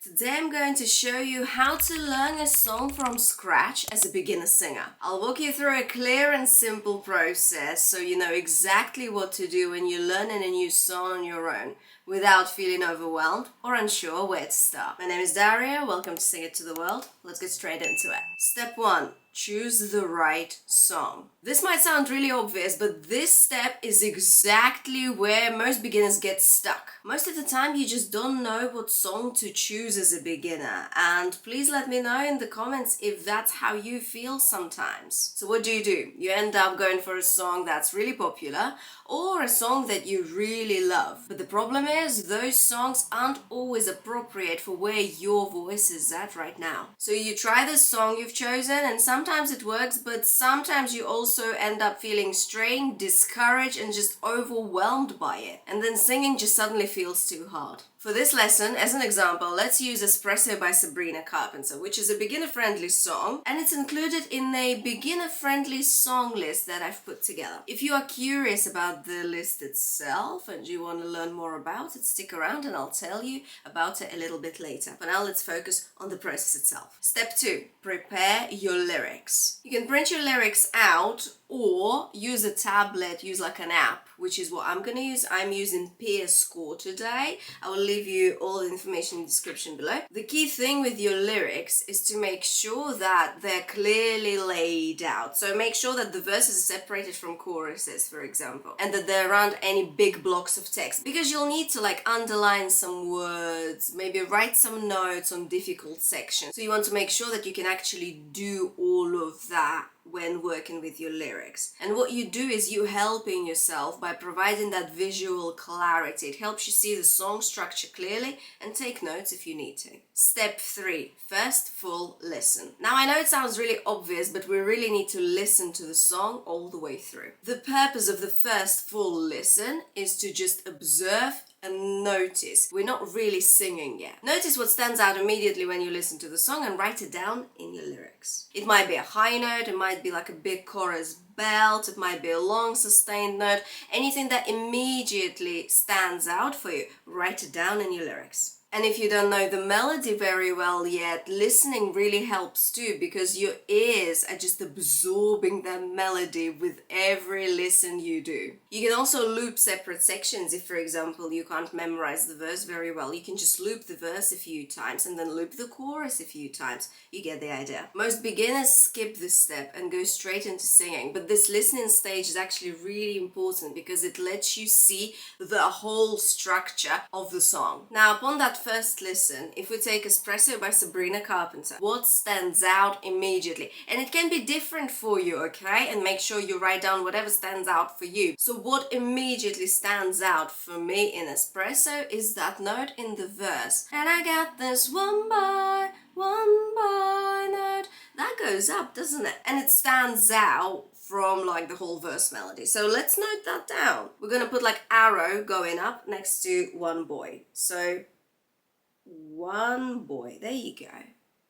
Today I'm going to show you how to learn a song from scratch as a beginner singer. I'll walk you through a clear and simple process so you know exactly what to do when you're learning a new song on your own without feeling overwhelmed or unsure where to start. My name is Daria, welcome to Sing It to the World. Let's get straight into it. Step 1. Choose the right song. This might sound really obvious, but this step is exactly where most beginners get stuck. Most of the time you just don't know what song to choose as a beginner, and please let me know in the comments if that's how you feel sometimes. So what do? You end up going for a song that's really popular or a song that you really love. But the problem is those songs aren't always appropriate for where your voice is at right now. So you try this song you've chosen and sometimes it works, but sometimes you also end up feeling strained, discouraged and just overwhelmed by it. And then singing just suddenly feels too hard. For this lesson, as an example, let's use Espresso by Sabrina Carpenter, which is a beginner-friendly song, and it's included in a beginner-friendly song list that I've put together. If you are curious about the list itself and you want to learn more about it, stick around and I'll tell you about it a little bit later. For now, let's focus on the process itself. Step 2. Prepare your lyrics. You can print your lyrics out or use a tablet, use like an app, which is what I'm going to use. I'm using PeerScore today. I will leave you all the information in the description below. The key thing with your lyrics is to make sure that they're clearly laid out. So make sure that the verses are separated from choruses, for example, and that there aren't any big blocks of text, because you'll need to like underline some words, maybe write some notes on difficult sections. So you want to make sure that you can actually do all of that when working with your lyrics. And what you do is you helping yourself by providing that visual clarity. It helps you see the song structure clearly and take notes if you need to. Step 3. First full listen. Now I know it sounds really obvious, but we really need to listen to the song all the way through. The purpose of the first full listen is to just observe and notice. We're not really singing yet. Notice what stands out immediately when you listen to the song and write it down in your lyrics. It might be a high note, it might be like a big chorus belt, it might be a long sustained note, anything that immediately stands out for you, write it down in your lyrics. And if you don't know the melody very well yet, listening really helps too, because your ears are just absorbing that melody with every listen you do. You can also loop separate sections if, for example, you can't memorize the verse very well. You can just loop the verse a few times and then loop the chorus a few times. You get the idea. Most beginners skip this step and go straight into singing, but this listening stage is actually really important because it lets you see the whole structure of the song. Now, upon that first listen, if we take Espresso by Sabrina Carpenter, what stands out immediately? And it can be different for you, okay? And make sure you write down whatever stands out for you. So what immediately stands out for me in Espresso is that note in the verse. And I got this one boy note. That goes up, doesn't it? And it stands out from like the whole verse melody. So let's note that down. We're gonna put like arrow going up next to one boy. So one boy, there you go.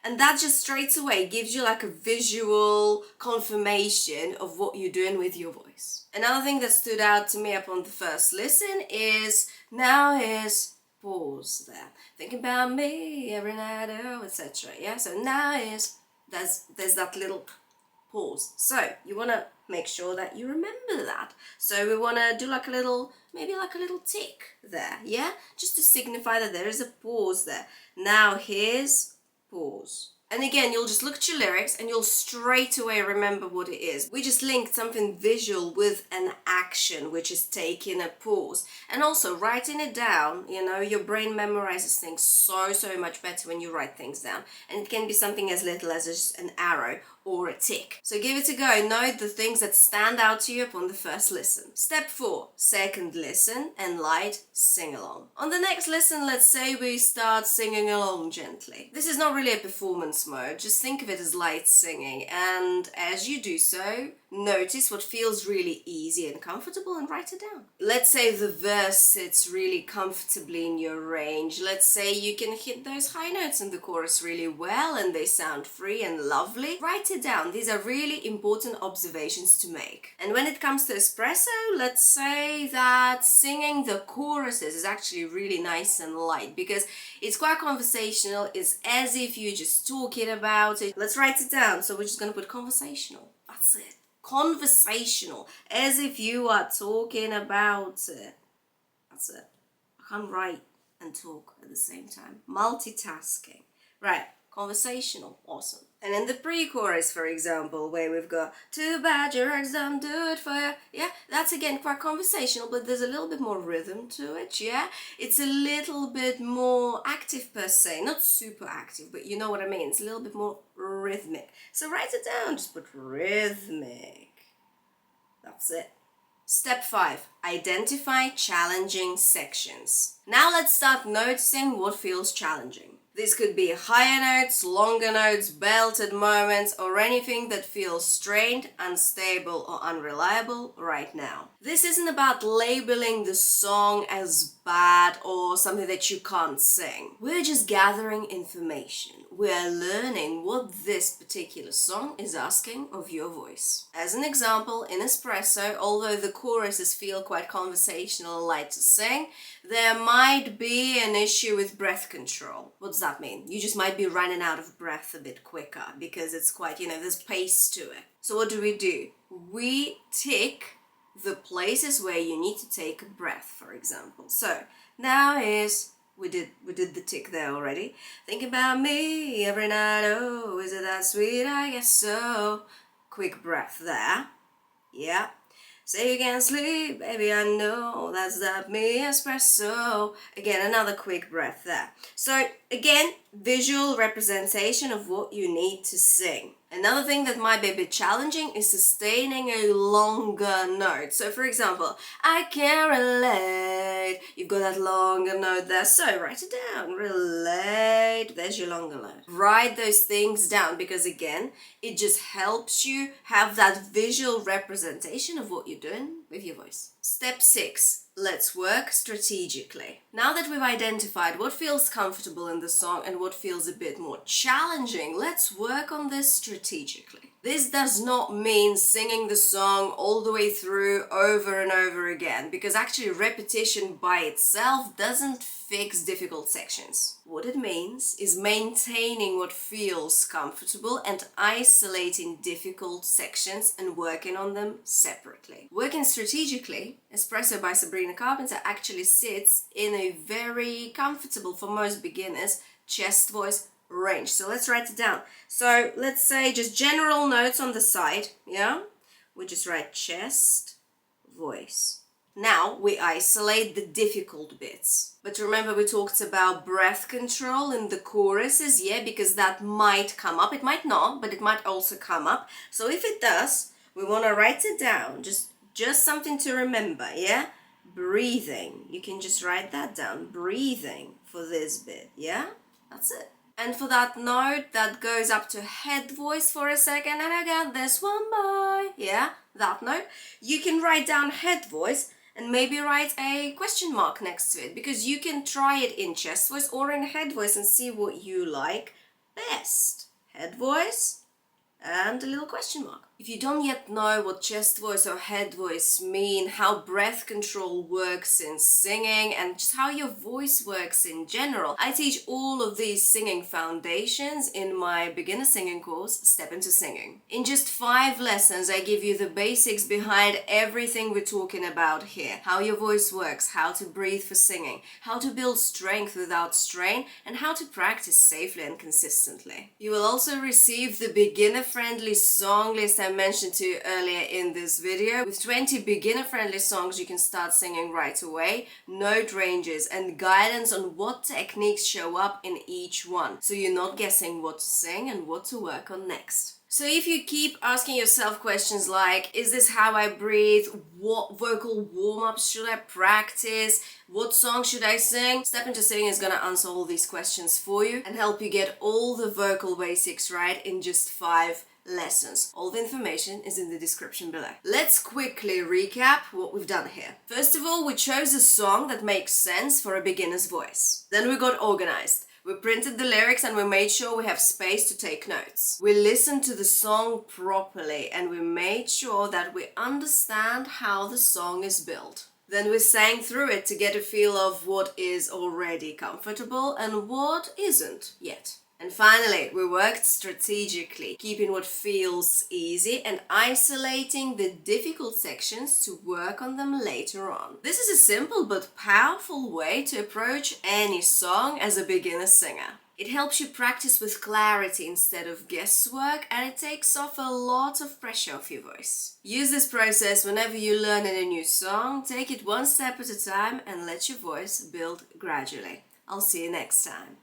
And that just straight away gives you like a visual confirmation of what you're doing with your voice. Another thing that stood out to me upon the first listen is now here's pause there. Thinking about me every night, oh, etc. Yeah, so now is there's that little pause. So you want to make sure that you remember that. So we want to do like a little, maybe like a little tick there, yeah? Just to signify that there is a pause there. Now here's pause. And again, you'll just look at your lyrics and you'll straight away remember what it is. We just linked something visual with an action, which is taking a pause. And also writing it down, you know, your brain memorizes things so much better when you write things down. And it can be something as little as just an arrow or a tick. So give it a go. Note the things that stand out to you upon the first listen. Step 4. Second listen and light sing along. On the next listen, let's say we start singing along gently. This is not really a performance mode. Just think of it as light singing. And as you do so, notice what feels really easy and comfortable and write it down. Let's say the verse sits really comfortably in your range. Let's say you can hit those high notes in the chorus really well and they sound free and lovely. Write it it down. These are really important observations to make. And when it comes to espresso, let's say that singing the choruses is actually really nice and light because it's quite conversational. It's as if you're just talking about it. Let's write it down. So we're just going to put conversational. That's it. Conversational. As if you are talking about it. That's it. I can't write and talk at the same time. Multitasking. Right. Conversational. Awesome. And in the pre-chorus, for example, where we've got too bad your ex don't do it for you. Yeah, that's again quite conversational, but there's a little bit more rhythm to it, yeah? It's a little bit more active per se, not super active, but you know what I mean. It's a little bit more rhythmic. So write it down, just put rhythmic. That's it. Step 5. Identify challenging sections. Now let's start noticing what feels challenging. This could be higher notes, longer notes, belted moments, or anything that feels strained, unstable, or unreliable right now. This isn't about labeling the song as bad or something that you can't sing. We're just gathering information. We're learning what this particular song is asking of your voice. As an example, in Espresso, although the choruses feel quite conversational and light to sing, there might be an issue with breath control. What does that mean? You just might be running out of breath a bit quicker because it's quite, there's pace to it. So what do? We tick the places where you need to take a breath, for example. So now we did the tick there already. Think about me every night, oh, is it that sweet? I guess so. Quick breath there. Yeah. Say you can't sleep, baby, I know, that's that me espresso. Again, another quick breath there. So again, visual representation of what you need to sing. Another thing that might be a bit challenging is sustaining a longer note. So for example, I can relate. You've got that longer note there. So write it down. Relate. There's your longer note. Write those things down because again, it just helps you have that visual representation of what you're doing with your voice. Step 6. Let's work strategically. Now that we've identified what feels comfortable in the song and what feels a bit more challenging, let's work on this strategically. This does not mean singing the song all the way through over and over again, because actually repetition by itself doesn't fix difficult sections. What it means is maintaining what feels comfortable and isolating difficult sections and working on them separately. Working strategically, Espresso by Sabrina Carpenter actually sits in a very comfortable, for most beginners, chest voice range. So let's write it down. So let's say just general notes on the side, yeah? We just write chest, voice. Now we isolate the difficult bits. But remember we talked about breath control in the choruses, yeah? Because that might come up. It might not, but it might also come up. So if it does, we want to write it down. Just something to remember, yeah? Breathing. You can just write that down. Breathing for this bit, yeah? That's it. And for that note that goes up to head voice for a second, and I got this one boy, yeah, that note, you can write down head voice and maybe write a question mark next to it, because you can try it in chest voice or in head voice and see what you like best. Head voice and a little question mark. If you don't yet know what chest voice or head voice mean, how breath control works in singing, and just how your voice works in general, I teach all of these singing foundations in my beginner singing course, Step Into Singing. In just 5 lessons, I give you the basics behind everything we're talking about here. How your voice works, how to breathe for singing, how to build strength without strain, and how to practice safely and consistently. You will also receive the beginner-friendly song list I mentioned to you earlier in this video. With 20 beginner-friendly songs you can start singing right away, note ranges and guidance on what techniques show up in each one, so you're not guessing what to sing and what to work on next. So if you keep asking yourself questions like, is this how I breathe? What vocal warm-ups should I practice? What song should I sing? Step Into Singing is going to answer all these questions for you and help you get all the vocal basics right in just 5 lessons. All the information is in the description below. Let's quickly recap what we've done here. First of all, we chose a song that makes sense for a beginner's voice. Then we got organized. We printed the lyrics and we made sure we have space to take notes. We listened to the song properly and we made sure that we understand how the song is built. Then we sang through it to get a feel of what is already comfortable and what isn't yet. And finally, we worked strategically, keeping what feels easy and isolating the difficult sections to work on them later on. This is a simple but powerful way to approach any song as a beginner singer. It helps you practice with clarity instead of guesswork, and it takes off a lot of pressure off your voice. Use this process whenever you learn a new song. Take it one step at a time and let your voice build gradually. I'll see you next time.